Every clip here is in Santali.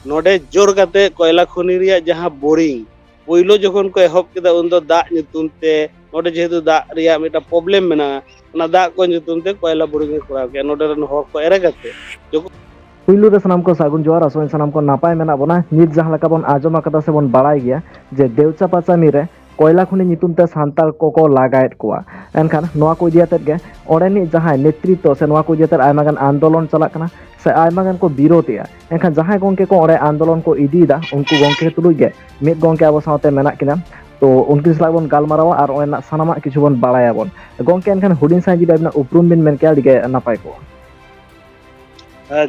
नोडे जोर काते कोयला खनि रिया जहां बोरिंग पहलो जखन को एहब केदा उन दो दाग nyutum te नोडे जेहेतु दाग रिया मेटा प्रॉब्लम मेना ओना दाग को nyutum te कोयला बोरिंग कोराव के नोडे रन हर को एरे काते पुइलु रे सनाम को सागुन जोहार आसो सनाम को नापाय मेना बोना नित जहां लका बोन आजम आकदा से बोन बाड़ाय गया जे देवचा पाचामी रे कोयला खनि नितुम ते सांताल को लागायत कोआ एनखान नोआ को इदियाते गे ओडेनि जहां नेतृत्व से नोआ को इदियाते आयमा गान आंदोलन चला कना से आयमा गान को विरोधिया एनखान जहां गोंके को ओडे आंदोलन को इदीदा उनको गोंके तुलुय गे मित गोंके आबो सावते मेना किना तो उनकी सलाह बोन गालमारावा और ओना सानामा किछु बोन बाड़ाया बोन गोंके एनखान हुडिन साइ जिबा बिना उपरुम बिन मेन के आदिगे नापाय को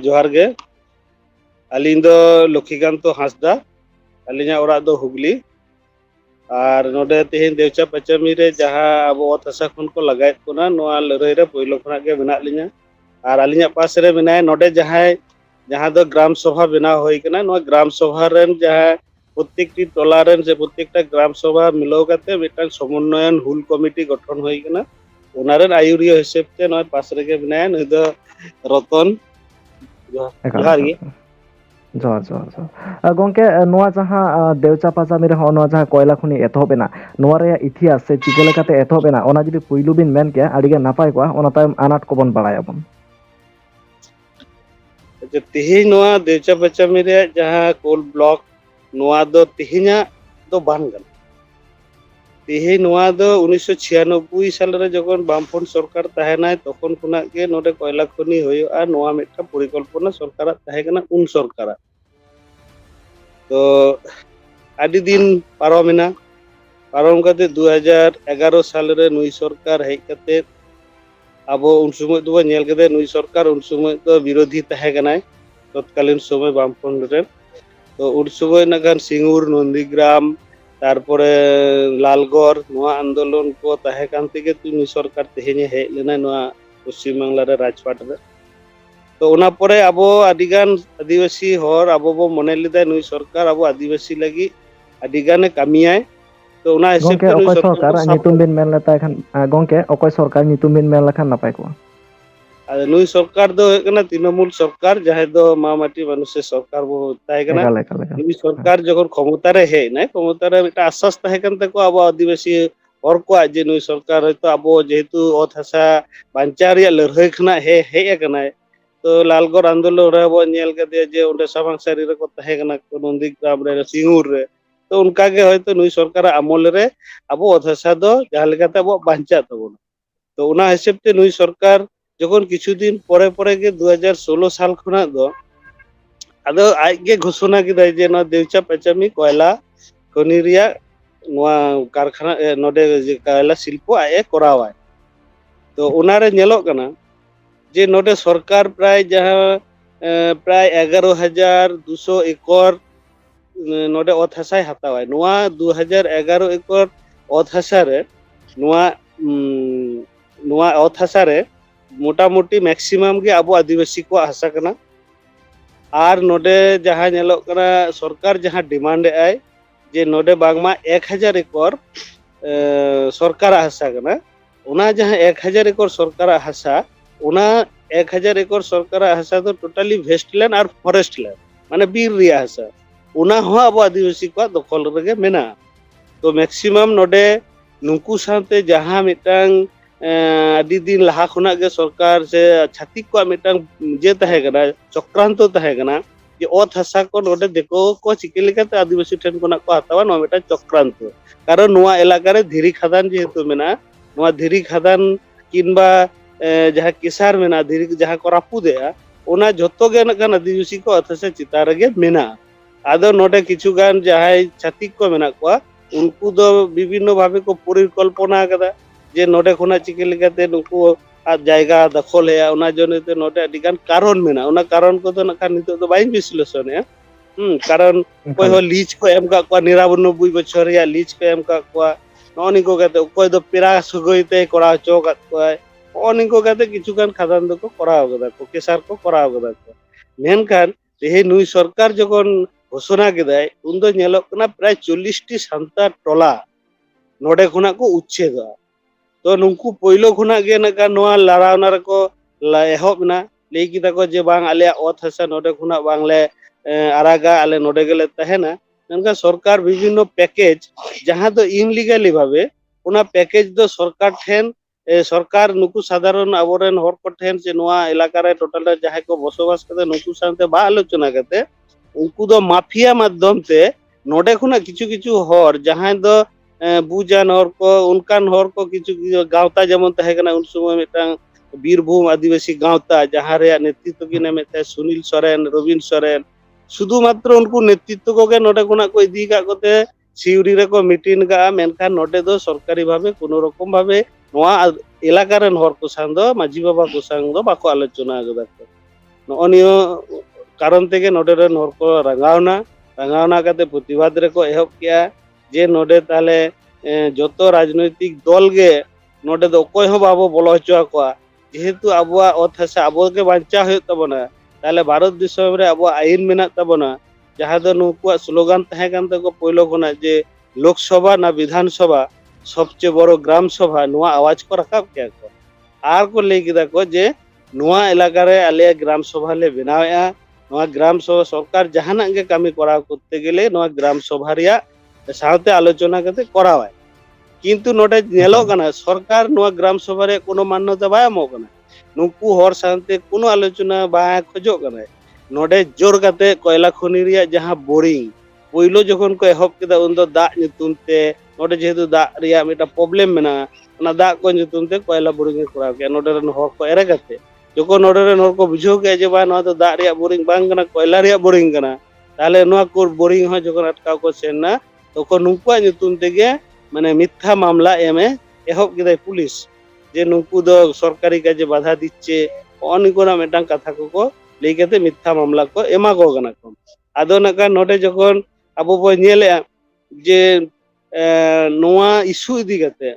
जोहार गे अलिंग दो लक्ष्मीकांत हांसदा अलिंगा ओरा दो हुगली और नोडे तेहेन देवचा पचामी रे जहां अब अत हसा खन को लगायत कोना नोआ लड़ाई रे पहिलो खना के मेना लिया और अलिंगा पास रे मेनाय नोडे जहां दो ग्राम सभा बना होई कना नोआ ग्राम सभा रेन जहां प्रत्येकटी टोला रेन से प्रत्येकटा ग्राम सभा मिलाव काते मिटांग समन्वयन हुल कमिटी गठन होई कना ओना रेन आयुरियो हिसाब ते नोआ पास रे के मेनाय नई दो रतन जोहार गे जोहार जोहार जोहार गोंके नोआ जहां देवचा पाचामी रे नोआ जहां कोयला खनि एथोबेना नोआ रे इतिहास से चिके लेकाते एथोबेना ओना जदि पुइलु बिन मेन के आडिगे नापाय को ओना तायम आनाट को बोन बाड़ायाबोन तेहेन नोआ देवचा पचामी रे जहां कोल ब्लॉक नोआ दो तेहेना दो बान गन तेहे नोआ दो 1996 साल रे जखन बामफोन सरकार ताहेनाय तखन खुना के नोडे कोयला खनि होयोआ नोआ मेटा परिकल्पना सरकार ताहे कना उन सरकार तो आदि दिन पारमेना पारम काते 2011 साल रे नुई सरकार हेज काते अब उन समय दो नेल कदे नुई सरकार उन समय तो विरोधी ताहे कनाय तत्कालीन समय बामफोन रे तो उन समय नगान सिंगुर नंदीग्राम तारपरे लालगढ़ नोआ आंदोलन को ताहे कान तेगे नुई सरकार तेहेने हेज लेना नोआ पश्चिम बांगला रे राजपाट रे तो ओना परे अबो आदिगान आदिवासी हर अबो बो मने लेदा नुई सरकार अबो आदिवासी लगी आदिगाने कामियाय तो ओना हिसाब गोंके ते नुई ओकोय सरकार सरकार नितुम बिन मेन लेता खान गोंके ओकोय सरकार नितुम बिन मेन लखान नापाय को नुई सरकार दो कना तृणमूल सरकार जहां दो मामाटी मानुषे सरकार बो ताहे कना एकाल एकाल एकाल नुई सरकार जखन क्षमता रे हे ना क्षमता रे मिटा आश्वास ताहे कन तको अब आदिवासी और को जे नुई सरकार तो अब जेहेतु अत हसा बांचा रिया लड़ाई खना हे हेज कनाय तो लालगढ़ आंदोलन रे अब नेल कदे जे ओंडे साबांगसारी रे को ताहे कना नंदीग्राम रे सिंगुर रे तो उनका के होयतो नुई सरकार अमल रे अब अत हसा दो जहां लेकाते अब बांचा तबोना तो उना हिसाब ते नुई सरकार जखन किछु दिन परे परे के 2016 साल खना दो आदो आगे घोषणा किदा जे न देवचा पचामी कोयला खनि रिया नोआ कारखाना नोडे जे कोयला शिल्प आए करावाय तो उना रे नेलो कना जे नोडे सरकार प्राय जहां प्राय 11,200 एकड़ नोडे अत हसाय हतावाय नोआ 2011 एकड़ अत हसा रे नोआ नोआ अत हसा रे मोटा मोटी मैक्सिमम के अब आदिवासी को हसा कना और नोडे जहां नेलो कना सरकार जहां डिमांड आय जे नोडे बागमा 1000 एकड़ सरकार हसा कना उना जहां 1000 एकड़ सरकार हसा उना 1000 एकड़ सरकार हसा तो टोटली वेस्टलैंड और फॉरेस्ट लैंड माने बीर रिया हसा उना हो अब आदिवासी को दखल रेगे मेना तो मैक्सिमम नोडे नुकु साथे जहां मिटांग आदि दिन लहा खुना के सरकार से छातिक को मिटांग जे ताहे कना चक्रांत ताहे कना जे अत हसा को नोडे देखो को चिके लेकाते आदिवासी ठेन कोना को हतावा नो मिटा चक्रांत कारण नोआ इलाका रे धीरी खादान जेहेतु मेना नोआ धीरी खादान किनबा जहां किसार मेना धीरी जहां को रापुदेआ ओना जतो गे नकान आदिवासी को अत हसा चिता रेगे मेना आदो नोडे किछु गान जहां छातिक को मेना को उनको दो विभिन्न भावे को परिकल्पना कदा जे नोडे खुना चिके लेकाते नुकु जायगा दखल है उना जनेते नोडे अडिगान कारण मेना उना कारण को तो नकान नितो तो बाइन विश्लेषण है कारण कोई हो लीज को एम का को 99 बछर या लीज को एम का को नोनी को कहते कोई दो पेरा सुगइते करा चोक को ओनी को कहते किछु गान खादान दो को कराव गदा को केसार को कराव गदा को मेनखान हे नुई सरकार जखन घोषणा केदाय उन दो नेलोक कना प्राय 40 टी सांता टोला नोडे खुना को उच्छेद तो नुकु पहिलो खुना गे नका नोआ लड़ावना रे को एहब ना लई किदा को जे बांग आले अत हसा नोडे खुना बांगले आरागा आले नोडे गेले तहना मेनखान सरकार विभिन्न पैकेज जहां दो इनलिगली भावे उना पैकेज दो सरकार ठेन सरकार नुकु साधारण आबोरेन हर को ठेन से नोआ इलाका रे टोटल रे जहां को बसोबास कते नुकु सानते बा आलोचना कते उनको दो माफिया माध्यम ते नोडे खुना किछु किछु हर जहां दो बुजान हर को उनकान हर को किछु गावता जेमन तहे कना उन समय मिटांग बीरभूम आदिवासी गावता जहां रे नेतृत्व किने मेते सुनील सोरेन रविन सोरेन शुधुमात्र उनको नेतृत्व को के नोडे खुना को इदी का कोते सिउरी रे को मीटिंग का मेनखान नोडे दो सरकारी भावे कोनो रकम भावे नोआ इलाका रेन हर को सांग दो माजी बाबा को सांग दो बाको आलोचना गदा को नोनियो कारण तेगे नोडे रेन हर को रंगावना काते प्रतिवाद रे को एहब किया जे नोडे ताले जतो राजनैतिक दल गे नोडे दो कोय हो बाबो बोलो हचवा को जेहेतु आबुआ ओथ हसा आबो के बांचा होय तबना ताले भारत दिसम रे आबो आईन मेना तबना जहां दो नुकुआ स्लोगान तहे कान तको पहिलो कोना जे लोकसभा ना विधानसभा सबसे बड़ो ग्राम सभा नुआ आवाज को रखाब क्या को आर को ले किदा को जे नुआ इलाका रे आले ग्राम सभा ले बनावेआ नुआ ग्राम सभा सरकार जहाना के कामी कराव करते गेले नुआ ग्राम सभा रिया सावते आलोचना कते करावाय किंतु नोडे नेलो कना सरकार नुआ ग्राम सभा रे कोनो मान्यता बाय एमो कना नुकु हर सानते कोनो आलोचना बाय खोजो कना नोडे जोर काते कोयला खनि रिया जहां बोरिंग पहिलो जखन को एहब केदा उन दो दा नितुम ते नोडे जेहेतु दा रिया मेटा प्रॉब्लम मेना ओना दा को नितुम ते कोयला बोरिंग कराव के नोडे रन हर को एरे काते जको नोडे रन हर को बुझो के जे बा नो तो दा रिया बोरिंग बांग कना कोयला रिया बोरिंग कना ताले नो को बोरिंग हो जखन अटकाव को सेना तो नुकुआ नितुम तेगे माने मिथ्या मामला एमे एहब केदा पुलिस जे नुकु दो सरकारी काजे बाधा दिच्छे अनिकोना मेटांग कथा को लई केते मिथ्या मामला को एमा को गना को आदो नका नोडे जखन आबो बो नेले जे नोआ इशू इदी कते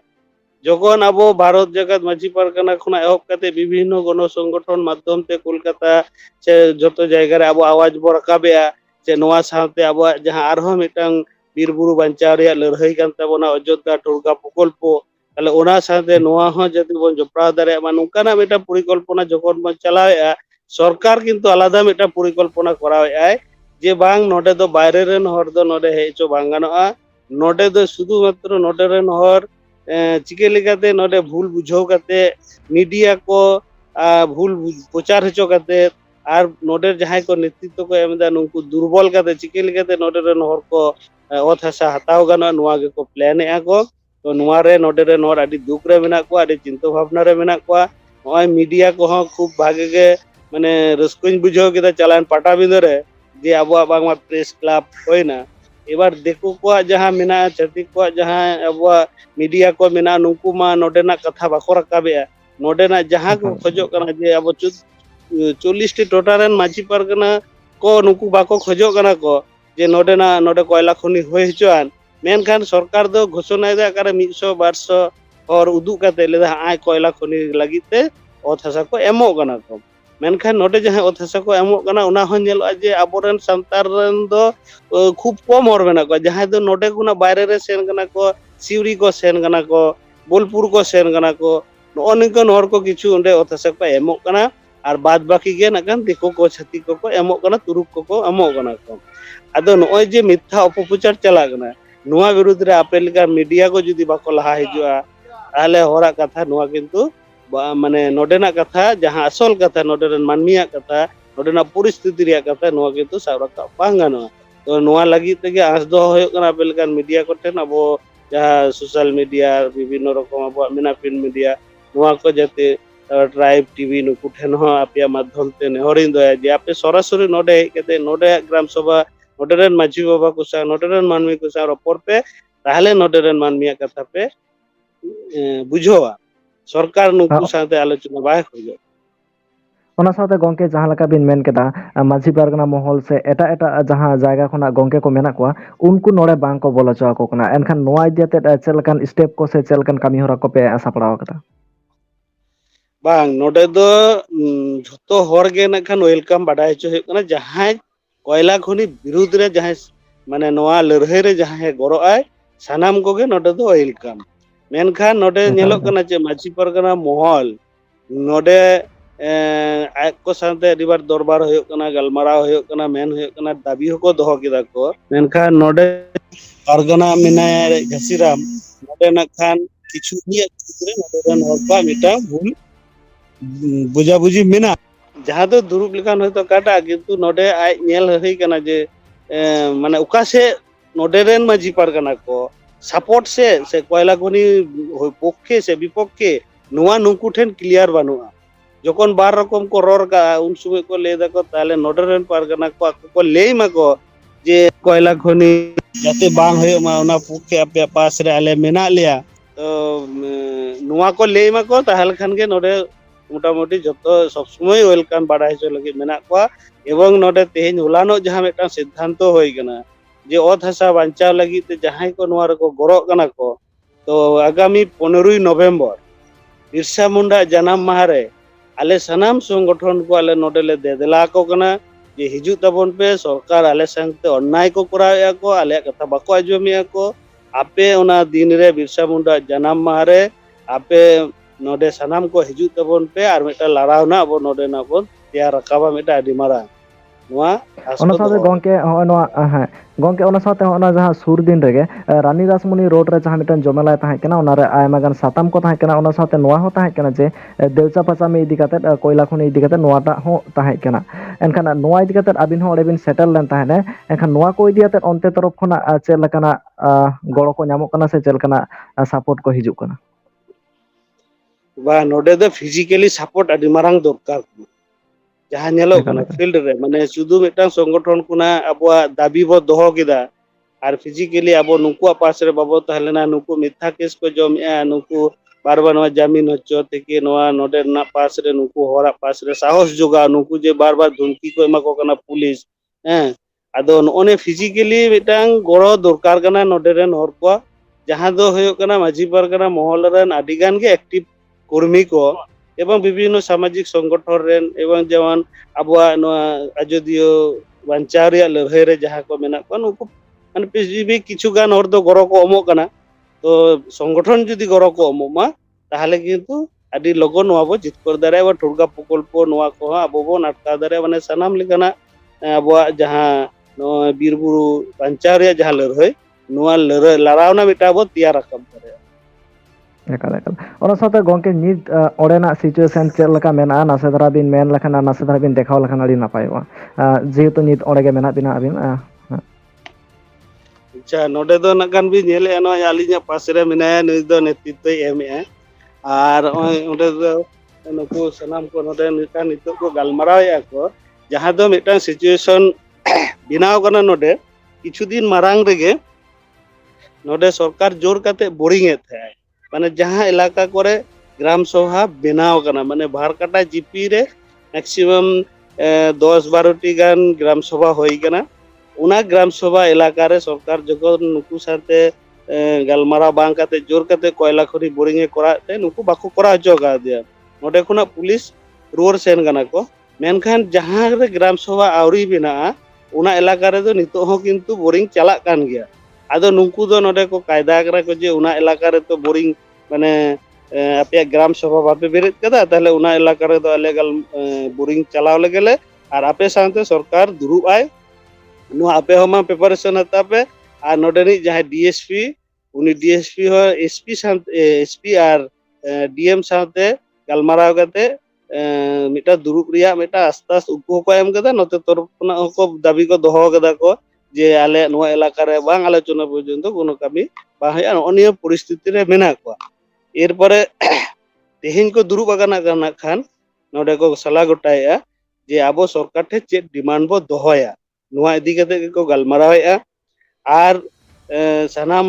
जखन आबो भारत जगत माझी पारगाना खुना एहब कते विभिन्न गण संगठन माध्यम ते कोलकाता से जतो जायगा रे आबो आवाज बो रकाबेआ जे नोआ साथे आबो जहां आरहो मिटांग बीरबुरु बांचाव रे लड़ाई कान ताबोना अयोध्या टोलका प्रकल्प ताले ओना साथे नोआ हो जदि बन जपड़ा दारे मा नुकाना मेटा परिकल्पना जखन बन चलावेआ सरकार किंतु आलादा मेटा परिकल्पना करावेआ जे बांग नोडे दो बायरे रेन हर दो नोडे हेचो बांग गानोआ नोडे दो शुधु मात्र नोडे रेन हर चिके लेकाते नोडे भूल बुझाव काते मीडिया को भूल प्रचार हचो काते आर नोडे जहां को नेतृत्व को एमदा नुकु दुर्बल काते चिके लेकाते नोडे रेन हर को ओथ हसा हताव गानोआ नुआ गे को प्लान एआ को तो नुआ रे नोडे रेन हर आदि दुख रे मेना को आदि चिंता भावना रे मेना को नय मीडिया को हो खूब भागे गे माने रस्कुन बुझाव केदा चलान पाटा बिंदो रे जे आबो बांगमा प्रेस क्लब होइना एबार देखो को जहां मेना छतिक को जहां आबो मीडिया को मेना नुकु मा नोडेना कथा बाको रकाबेआ नोडेना जहां को खोजो कना जे आबो 40 टी टोटारेन माझी पारगना को नुकु बाको खोजो कना को जे नोडे कोयला खनि होय हचोआन मेनखान सरकार दो घोषणा दे करे 100 200 और उदु काते लेदा आय कोयला खनि लागिते ओथ हसा को एमो कना को मेनखान नोडे जहां ओथ हसा को एमो कना उना हो नेलो जे आबोरेन संतार रेन दो खूब कम हर मेना को जहां दो नोडे कुना बायरे रे सेन कना को सिउरी को सेन कना को बोलपुर को सेन कना को नोनिकन हर को किछु ओंडे ओथ हसा को एमो कना आर बाद बाकी गे नकन दिको को छति को एमो कना तुरुक को एमो कना को आदो नोय जे मिथ्या अपप्रचार चला कना नुआ विरुद्ध रे आपे लेका मीडिया को जुदी बाको लहा हिजुआ ताले होरा कथा नुआ किंतु माने नोडेना कथा जहां असल कथा नोडेरन मानमिया कथा नोडेना परिस्थिति रिया कथा नुआ किंतु सावराका पांगानो तो नुआ लगी तेगे आस दो होयो कना आपे लेका मीडिया को ठेन अबो जहां सोशल मीडिया विभिन्न रकम अबो मेना प्रिंट मीडिया नुआ को जते ट्राइब टीवी नुकु ठेन हो आपे माध्यम ते नेहरिन दो जे आपे सरासरि नोडे केते नोडे ग्राम सभा नोडेरन माझी बाबा को सा नोडेरन मानमी को सा रपोर पे ताहले नोडेरन मानमिया कथा पे बुझोवा सरकार नुकु साथे आलोचना बाय खोजो ओना साथे गोंके जहां लका बिन मेन केदा माझी पारगना महल से एटा एटा जहां जायगा खना गोंके को मेना को उनको नोडे बांग को बोला चवा को कना एनखान नोआ इदियाते चेलकान स्टेप को से चेलकान कामी होरा को पे आशा पड़ाव कदा बांग नोडे दो झतो हर गे नखान वेलकम बाडाय छ हे कना जहां कोयला खनि विरुद्ध रे जहां माने नोआ लड़ाई रे जहां गरो आय सानाम को गे नोडे दो वेलकम मेनखान नोडे नेलो कना जे माझी परगना महल नोडे ᱟᱡ ᱠᱚ ᱥᱟᱶᱛᱮ ᱟᱹᱰᱤᱵᱟᱨ ᱫᱚᱨᱵᱟᱨ ᱦᱩᱭᱩᱜ ᱠᱟᱱᱟ, ᱜᱟᱞᱢᱟᱨᱟᱣ ᱦᱩᱭᱩᱜ ᱠᱟᱱᱟ, ᱢᱮᱱ ᱦᱩᱭᱩᱜ ᱠᱟᱱᱟ, ᱫᱟᱹᱵᱤ ᱦᱚᱸᱠᱚ ᱫᱚᱦᱚ ᱠᱮᱫᱟ ᱠᱚ, ᱢᱮᱱᱠᱷᱟन ᱱᱚᱰᱮ ᱯᱟᱨᱜᱟᱱᱟ ᱢᱮᱱᱟᱭᱟ ᱜᱷᱟᱹᱥᱤᱨᱟᱢ, ᱱᱚᱰᱮ ᱱᱟᱜ ᱠᱷᱟᱱ ᱠᱤᱪᱷᱩ ᱩᱱᱤᱭᱟᱜ ᱠᱷᱮᱛᱨᱮ ᱱᱚᱰᱮ ᱨᱮᱱ ᱦᱚᱲ ᱠᱚᱣᱟᱜ ᱢᱤᱫᱴᱟᱝ ᱵᱷᱩᱞ ᱵᱩᱡᱷᱟᱵᱩঝি ᱢᱮᱱᱟᱜᱼᱟ, ᱡᱟᱦᱟᱸ ᱫᱚ ᱫᱩᱲᱩᱵ ᱞᱮᱠᱷᱟᱱ ᱦᱚᱭᱛᱚ ᱠᱟᱴᱟᱜ, ᱠᱤᱱᱛᱩ ᱱᱚᱰᱮ ᱟᱡ ᱧᱮᱞ ᱦᱩᱭ ᱠᱟᱱᱟ ᱡᱮ ᱢᱟᱱᱮ ᱚᱠᱟ ᱥᱮᱫ ᱱᱚᱰᱮ ᱨᱮᱱ ᱢᱟᱺᱡᱷᱤ ᱯᱟᱨᱜᱟᱱᱟ ᱠᱚ ᱥᱟᱯᱳর্ট se কয়লা খনি পক্ষে সে বিপক্ষে নোয়া নুঙ্কু ঠেন ক্লিয়ার বানুয়া, যখন বার রকম কো রর কাগা উন সময় কো লে দাকো তাহলে নডে রেন পারগানা কো আকো কো লেই মাকো যে কয়লা খনি যাতে বাং হয়ে মা ওনা পক্ষে আপে পাশ রে আলে মেনা লিয়া, তো নোয়া কো লেই মাকো তাহলে খান গে নডে মোটামুটি যত সব সময় ওয়েলকাম বাড়াই হইচো লাগি মেনা কোয়া, এবং নডে তেহেñ হলানো জাহাं মিদটাং সিদ্ধান্ত হই কানা যে অত হাসা বাঞ্চাও লাগি তে জাহাই ko নোয়া রেকো গরক কানা ko, তো আগামী 15ই নভেম্বর बिरसा मुंडा जनाम माहारे आले सनाम संगठन को आले नोडेले देदेला को कना जे हिजु तबन पे सरकार आले संगते अन्याय को कराया को आले कथा बाको आजमिया को आपे ओना दिन रे बिरसा मुंडा जनाम माहारे आपे नोडे सनाम को हिजु तबन पे आर मेटा लड़ावना अब नोडे ना बन तैयार रकाबा मेटा अडी मारा नोआ ᱚᱱᱟ ᱥᱟᱶᱛᱮ ᱜᱚᱝᱠᱮ ᱦᱚᱸᱜᱼᱚᱭ ᱱᱚᱣᱟ ᱦᱮᱸ ᱜᱚᱝᱠᱮ ᱚᱱᱟ ᱥᱟᱶᱛᱮ ᱚᱱᱟ ᱡᱟᱦᱟᱸ ᱥᱩᱨ ᱫᱤᱱ ᱨᱮᱜᱮ ᱨᱟᱱᱤ ᱨᱟᱥᱢᱩᱱᱤ ᱨᱳᱰ ᱨᱮ ᱡᱟᱦᱟᱸ ᱢᱤᱫᱴᱟᱝ ᱡᱚᱢᱮᱞᱟᱭ ᱛᱟᱦᱮᱸ ᱠᱟᱱᱟ, ᱚᱱᱟᱨᱮ ᱟᱭᱢᱟ ᱜᱟᱱ ᱥᱟᱛᱟᱢ ᱠᱚ ᱛᱟᱦᱮᱸ ᱠᱟᱱᱟ, ᱚᱱᱟ ᱥᱟᱶᱛᱮ ᱱᱚᱣᱟ ᱦᱚᱸ ᱛᱟᱦᱮᱸ ᱠᱟᱱᱟ ᱡᱮ ᱫᱮᱣᱪᱟ ᱯᱟᱪᱟᱢᱤ ᱤᱫᱤ ᱠᱟᱛᱮᱫ ᱠᱚᱭᱞᱟ ᱠᱷᱚᱱᱤ ᱤᱫᱤ ᱠᱟᱛᱮᱫ ᱱᱚᱣᱟᱴᱟᱜ ᱦᱚᱸ ᱛᱟᱦᱮᱸ ᱠᱟᱱᱟ, ᱮᱱᱠᱷᱟन ᱱᱚᱣᱟ ᱤᱫᱤ ᱠᱟᱛᱮᱫ ᱟᱵᱤᱱ ᱦᱚᱸ ᱚᱸᱰᱮ ᱵᱤᱱ ᱥᱮᱴᱮᱨ ᱞᱮᱱ ᱛᱟᱦᱮᱸᱱᱟ, ᱮᱱᱠᱷᱟᱱ ᱱᱚᱣᱟ ᱠᱚ ᱤᱫᱤ ᱠᱟᱛᱮᱫ ᱚᱱᱛᱮ ᱛᱚᱨᱚᱯ ᱠᱷᱚᱱᱟᱜ ᱪᱮᱫ ᱞᱮᱠᱟᱱᱟᱜ ᱜᱚᱲᱚ ᱠᱚ ᱧᱟᱢᱚᱜ ᱠᱟᱱᱟ ᱥᱮ ᱪᱮᱫ ᱞᱮᱠᱟᱱᱟᱜ ᱥᱟᱯᱳর্ট ᱠᱚ ᱦᱤᱡᱩᱜ ᱠᱟᱱᱟ? बा नोडे दो फिजिकली सपोर्ट अडी मारांग दरकार जहां नेलो ᱮᱠᱟᱞ कना ᱮᱠᱟᱞ फील्ड रे माने शुद्ध मिदटांग संगठन कुना अबवा दाबी बो दोहो केदा और फिजिकली अब नुकुआ पास रे बाबो तहलेना नुकु मिथ्या केस को जमया नुकु बार बार नवा जमीन हच्चो तेके नवा नोडे ना पास रे नुकु होरा पास रे साहस जोगा नुकु जे बार बार धमकी को एमा को कना पुलिस हैं आदो नोने फिजिकली मिदटांग गड़ो दरकार कना नोडे रेन हर को जहां दो होयो कना माझी पारगाना महल रेन आडी गान गे एक्टिव कर्मी को एवं विभिन्न सामाजिक संगठन रेन एवं जेमन अबवा नवा अजोदियो बांचाव रिया लड़ाई रे जहां को मेना को नुकु माने पीसीबी किछु गान हर दो गड़ो को एमो कना, तो संगठन जुदी गड़ो को एमोमा ताहले किंतु आडी लगन नवा बो जितकर दारे व टुरगा प्रकल्प नवा को आबो बो नाटका दारे माने सनाम लेकाना अबवा जहां नो बीरबुरु बांचाव रिया जहां लड़ाई नवा लड़ाई लड़ावना मिटा बो तैयार रकम करे ᱮᱠᱟᱞ ᱮᱠᱟᱞ ᱚᱱᱟ ᱥᱟᱶᱛᱮ ᱜᱚᱝᱠᱮ ᱱᱤᱛ ᱚᱸᱰᱮᱱᱟᱜ ᱥᱤᱪᱩᱭᱮᱥᱚᱱ ᱪᱮᱫ ᱞᱮᱠᱟ ᱢᱮᱱᱟᱜᱼᱟ ᱱᱟᱥᱮ ᱫᱷᱟᱨᱟ ᱵᱤᱱ ᱢᱮᱱ ᱞᱮᱠᱷᱟᱱ ᱟᱨ ᱱᱟᱥᱮ ᱫᱷᱟᱨᱟ ᱵᱤᱱ ᱫᱮᱠᱷᱟᱣ ᱞᱮᱠᱷᱟᱱ ᱟᱹᱰᱤ ᱱᱟᱯᱟᱭᱚᱜᱼᱟ, ᱡᱮᱦᱮᱛु ᱱᱤᱛ ᱚᱸᱰᱮ ᱜᱮ ᱢᱮᱱᱟᱜ ᱵᱤᱱᱟ ᱟᱹᱵᱤᱱ अच्छा नोडे दो नगान भी नेले नो आलिया पास रे मेनाया नुई दो नेतृत्व एमए और ओंडे दो नुकु सनाम को नोडे निता नितो को गालमाराया को जहां दो मिटांग सिचुएशन बिनाव कना नोडे किछु दिन मारांग रेगे नोडे सरकार जोर काते बोरिंग ए थे माने जहां इलाका करे ग्राम सभा बिनाव कना माने भारकाटा जीपी रे मैक्सिमम 10-12 टी गान ग्राम सभा होई कना, उना ग्राम सभा इलाका रे सरकार जगह नुकु साथे गालमारा बांग काते जोर काते कोयला खरी बोरिंग ए कराते नुकु बाको करा जोगा दिया नोडे खुना पुलिस रोर सेन गना को, मेनखान जहां रे ग्राम सभा आवरी बिना उना इलाका रे दो नितो हो किंतु बोरिंग चला कान गया, आदो नुकु दो नोडे को कायदा करा को जे उना इलाका रे तो बोरिंग माने आपे ग्राम सभा बापे बेरेत कदा ताहले उना इलाका रे दो अलेगल बोरिंग चलाव लगेले और आपे साथे सरकार दुरुब आय नो आपे हमा प्रिपरेशन हता पे और नोडेनी जहां डीएसपी उनी डीएसपी हो एसपी साथे एसपी और डीएम साथे गालमाराव काते मिटा दुरुब रिया मिटा आस्तास उको को एम कदा नते तरफ ना को दाबी को दोहो कदा को जे आले नोआ इलाका रे बांग आलोचना पर्यंत कोनो कामी बाहया अनिय परिस्थिति रे मेना को एरपरे तेहेन को दुरुब आगाना गाना खान नोडे को सला गोटाया जे आबो सरकार ठे चेक डिमांड बो दोहोया नोआ इदी कते को गालमारावया और सनाम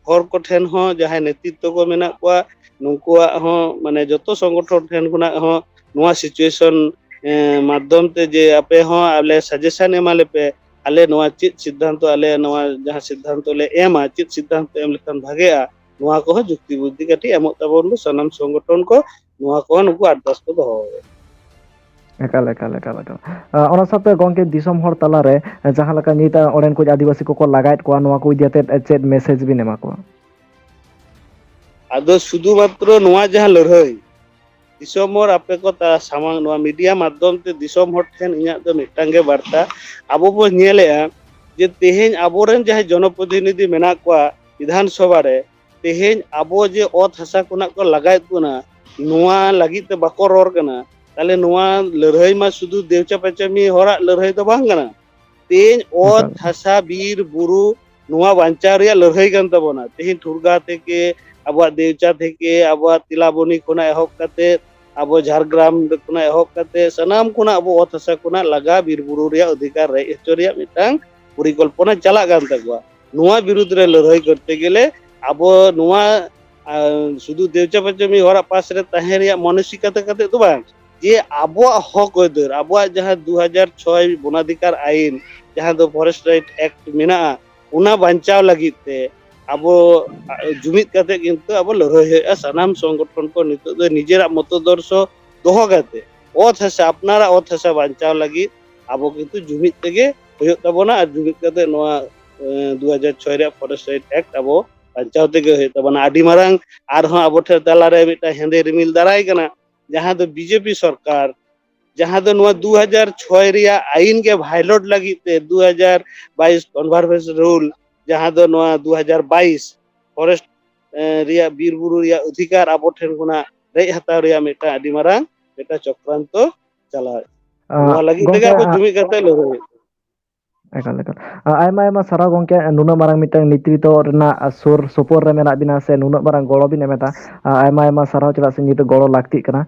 हर को ठेन हो जहां नेतृत्व को मेना को नुकुआ हो माने जतो संगठन ठेन खुना हो नोआ सिचुएशन माध्यम ते जे आपे हो आले सजेशन एमाले पे आले नोआ चित सिद्धांत आले नोआ जहां सिद्धांत ले एमा चित सिद्धांत एम लेखन भागेआ नोआ को जुक्ति बुद्धि काटी एमो तबन सनाम संगठन को नोआ को नुकु आरदास को दोहो ᱮᱠᱟᱞ ᱮᱠᱟᱞ ᱮᱠᱟᱞ ᱮᱠᱟᱞ ᱚᱱᱟ ᱥᱟᱶᱛᱮ ᱜᱚᱝᱠᱮ ᱫᱤᱥᱚᱢ ᱦᱚᱲ ᱛᱟᱞᱟᱨᱮ ᱡᱟᱦᱟᱸ ᱞᱮᱠᱟ ᱱᱤᱛ ᱚᱸᱰᱮᱱ ᱠᱚ ᱟᱹᱫᱤᱵᱟᱹᱥᱤ ᱠᱚᱠᱚ ᱞᱟᱜᱟᱭᱮᱫ ᱠᱚᱣᱟ ᱱᱚᱣᱟ ᱠᱚ ᱤᱫᱤ ᱠᱟᱛᱮᱫ ᱪᱮᱫ ᱢᱮᱥᱮᱡ ᱵᱤᱱ ᱮᱢᱟ ᱠᱚᱣᱟ? आदो शुधु मात्र नोआ जहां लड़ाई दिसोम हर आपे को सामांग नोआ मीडिया माध्यम ते दिसोम हर ठेन इᱧᱟᱜ ᱫᱚ ᱢᱤᱫᱴᱟᱝ ᱜᱮ ᱵᱟᱨᱛᱟ ᱟᱵᱚ ᱵᱚ ᱧᱮᱞᱮᱜᱼᱟ ᱡᱮ ᱛᱮᱦᱮᱧ ᱟᱵᱚᱨᱮᱱ ᱡᱟᱦᱟᱸᱭ ᱡᱚᱱᱚᱯᱨᱚᱛᱤᱱᱤᱫᱷᱤ ᱢᱮᱱᱟᱜ ᱠᱚᱣᱟ ᱵᱤᱫᱷᱟᱱ ᱥᱚᱵᱷᱟ ᱨᱮ ᱛᱮᱦᱮᱧ ᱟᱵᱚ ᱡᱮ ᱚᱛ ᱦᱟᱥᱟ ᱠᱷᱚᱱᱟᱜ ᱠᱚ ᱞᱟᱜᱟᱭᱮᱫ ᱵᱚᱱᱟ ᱱᱚᱣᱟ ᱞᱟᱹᱜᱤᱫ ᱛᱮ ᱵᱟᱠᱚ ᱨᱚᱲ ᱠᱟᱱᱟ ᱛᱟᱦᱞᱮ ᱱᱚᱣᱟ ᱞᱟᱹᱲᱦᱟᱹᱭ ᱢᱟ ᱥᱩᱫᱷᱩ ᱫᱮᱣᱪᱟ ᱯᱟᱪᱟᱢᱤ ᱦᱚᱲᱟᱜ ᱞᱟᱹᱲᱦᱟᱹᱭ ᱫᱚ ᱵᱟᱝ ᱠᱟᱱᱟ ᱛᱮᱦᱮᱧ ᱚᱛ ᱮᱠᱟᱞ ᱦᱟᱥᱟ ᱵᱤᱨ ᱵᱩᱨᱩ ᱱᱚᱣᱟ ᱵᱟᱧᱪᱟᱣ ᱨᱮᱭᱟᱜ ᱞᱟᱹᱲᱦᱟᱹᱭ ᱠᱟᱱ ᱛᱟᱵᱚᱱᱟ ᱛᱮᱦᱮᱧ ᱴᱷᱩᱨᱜᱟ ᱛᱷᱮᱠᱮ ᱟᱵᱚᱣᱟᱜ ᱫᱮᱣᱪᱟ ᱛᱷᱮᱠᱮ ᱟᱵᱚᱣᱟᱜ ᱛᱤᱞᱟᱵᱚᱱᱤ ᱠᱷᱚᱱᱟᱜ ᱮᱦᱚᱵ ᱠᱟᱛᱮ ᱟᱵᱚ ᱡᱷᱟᱲᱜᱨᱟᱢ ᱠᱷᱚᱱᱟᱜ ᱮᱦᱚᱵ ᱠᱟᱛᱮ ᱥᱟᱱᱟᱢ ᱠᱷᱚᱱᱟᱜ ᱟᱵᱚ ᱚᱛ ᱦᱟᱥᱟ ᱠᱷᱚᱱᱟᱜ ᱞᱟᱜᱟ ᱵᱤᱨ ᱵᱩᱨᱩ ᱨᱮᱭᱟᱜ ᱚᱫᱷᱤᱠᱟᱨ ᱨᱮᱡ ᱦᱚᱪᱚ ᱨᱮᱭᱟᱜ ᱢᱤᱫᱴᱟᱝ ᱯᱚᱨᱤᱠᱚᱞᱯᱚᱱᱟ ᱪᱟᱞᱟᱜ ᱠᱟᱱ ᱛᱟᱠᱚᱣᱟ ᱱᱚᱣᱟ ᱵᱤᱨᱩᱫᱽ ᱨᱮ ᱞᱟᱹᱲᱦᱟᱹᱭ ᱠᱚᱨᱛᱮ ᱜᱮᱞᱮ ᱟᱵᱚ ᱱᱚᱣᱟ শুধু দেউচা পাচামি হওয়ার পাশ রে তাহেন রিয়া মানসিকতা কাতে তো বাং যে আবহাওয়া হক ওদের আবহাওয়া যাহা 2006 বনাধিকার আইন যাহা দো ফরেস্ট রাইট অ্যাক্ট মেনা ওনা বাঞ্চাও লাগিত তে আবো জুমিত কাতে কিন্তু আবো লড়াই হয়ে সানাম সংগঠন কো নিতো দো নিজেরা মতদর্শ দোহ কাতে অত হাসা আপনারা অত হাসা বাঞ্চাও লাগি আবো কিন্তু জুমিত তেগে হয়ে তাবনা আর জুমিত কাতে নোয়া 2006 রে ফরেস্ট রাইট অ্যাক্ট আবো বাঞ্চাও তেগে হয়ে তাবনা আডি মারাং আরহᱚᱸ আবো ঠের তালারে মিটা হেন্দে রিমিল দাঁড়াই কানা যাহা দো বিজেপি সরকার যাহা দো নোয়া 2006 রিয়া আইন কে ভাইলোট লাগিতে 2022 কনভারভেশন রুল যাহা দো নোয়া 2022 ফরেস্ট রিয়া বীর বুরু রিয়া অধিকার আবো ঠেন খুনা রেজ হাতাও রিয়া মিটা আডি মারাং মিটা চক্রান্ত চালায় নোয়া লাগি তেগে ᱜᱚᱝᱠᱮ আবো জুমি কাতে লড়াই ᱮᱠᱟᱞ ᱮᱠᱟᱞ ᱟᱭᱢᱟ ᱟᱭᱢᱟ ᱥᱟᱨᱦᱟᱣ ᱜᱚᱝᱠᱮ ᱱᱩᱱᱟᱹᱜ ᱢᱟᱨᱟᱝ ᱢᱤᱫᱴᱟᱝ ᱱᱮᱛᱨᱤᱛᱚ ᱨᱮᱱᱟᱜ ᱥᱩᱨ ᱥᱩᱯᱩᱨ ᱨᱮ ᱢᱮᱱᱟᱜ ᱵᱤᱱᱟ ᱥᱮ ᱱᱩᱱᱟᱹᱜ ᱢᱟᱨᱟᱝ ᱜᱚᱲᱚ ᱵᱤᱱ ᱮᱢᱮᱫᱟ ᱟᱭᱢᱟ ᱟᱭᱢᱟ ᱥᱟᱨᱦᱟᱣ ᱪᱮᱫᱟᱜ ᱥᱮ ᱱᱤᱛᱚᱜ ᱜᱚᱲᱚ ᱞᱟᱹᱠᱛᱤᱜ ᱠᱟᱱᱟ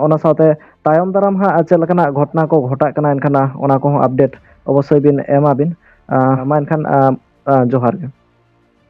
ᱚᱱᱟ ᱥᱟᱶᱛᱮ ᱛᱟᱭᱚᱢ ᱫᱟᱨᱟᱢ ᱦᱟᱸᱜ ᱪᱮᱫ ᱞᱮᱠᱟᱱᱟᱜ ᱜᱷᱚᱴᱚᱱᱟ ᱠᱚ ᱜᱷᱚᱴᱟᱜ ᱠᱟᱱᱟ ᱮᱱᱠᱷᱟᱱ ᱚᱱᱟ ᱠᱚᱦᱚᱸ ᱟᱯᱰᱮᱴ ᱚᱵᱚᱥᱥᱳᱭ ᱵᱤᱱ ᱮᱢᱟᱵᱤᱱ ᱢᱟ ᱮᱱᱠᱷᱟᱱ ᱡᱚᱦᱟᱨ ᱜᱮ